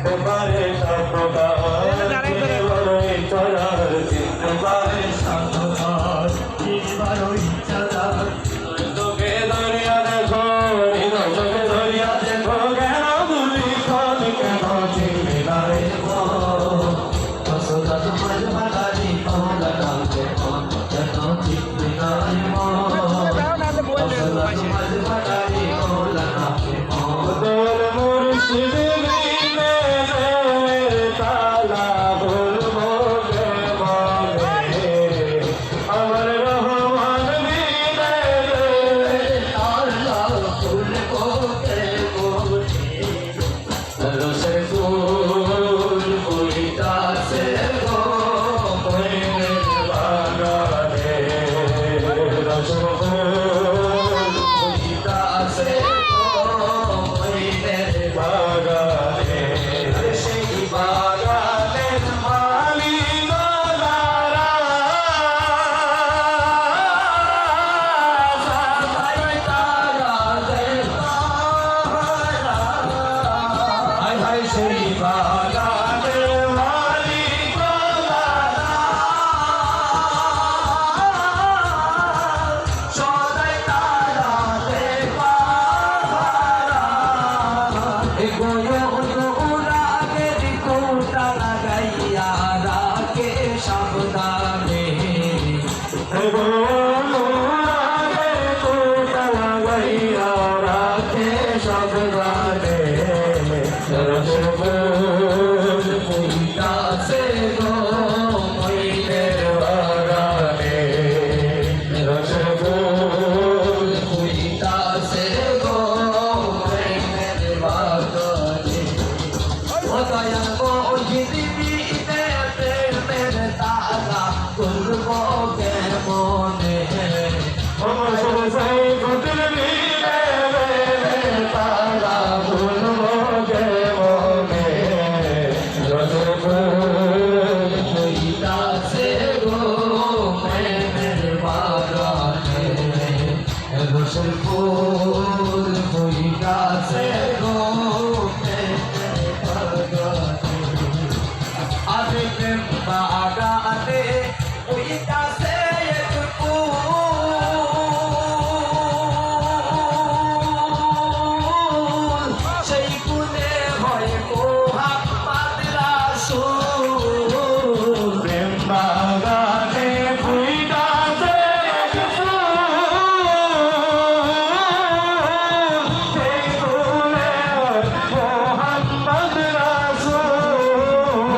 চিনতে পারে সব প্রকার বড়ই চলার চিনতে পারে সব প্রকার বড়ই চলার তোকে দরিয়া দেখো তোকে দরিয়া দেখো কেন দুলি কোন কেন চিনবি না রে সদা তোমার মালারি কোলা ডালতে কোন কেন চিনবি না রে সদা তোমার মালারি কোলা ডালতে কোন তোর মুর্শিদ বিনে তালা বলবো গে বলে আমার রহমান বিনে তালা বলবো গে বলে রসের ফুল ফুলিতাছে গো মনের বাগানে রসের ফুল ফুলিতাছে গো মনের বাগানে সেই বাগানের মালিক লারা সাজাই তারা হায় হায় সেই বাগানের মালিক লারা সদাই তারা গোলাগের কোটা লাগাইয়া রাখে সাবধানে গোলাগের কোটা লাগাইয়া রাখে সাবধানে রসবুল ফুলিতাছে গো মইনের বাগানে রসবুল ফুলিতাছে গো মইনের বাগানে ও দয়াল মজিদ বিনে প্রেমের তালা তুলবো কেমনে ও সবাই গুটল বিনে প্রেমের তালা তুলবো কেমনে রসবুল ফুলিতাছে গো মইনের বাগানে রসবুল ফুলিতাছে গো আরে প্রেম বাগানে ফুলিতাছে এক ফুল সেই ফুলে হয় মোহাম্মদ রাসূল প্রেম বাগানে ফুলিতাছে এক ফুল সেই ফুলে হয় মোহাম্মদ রাসূল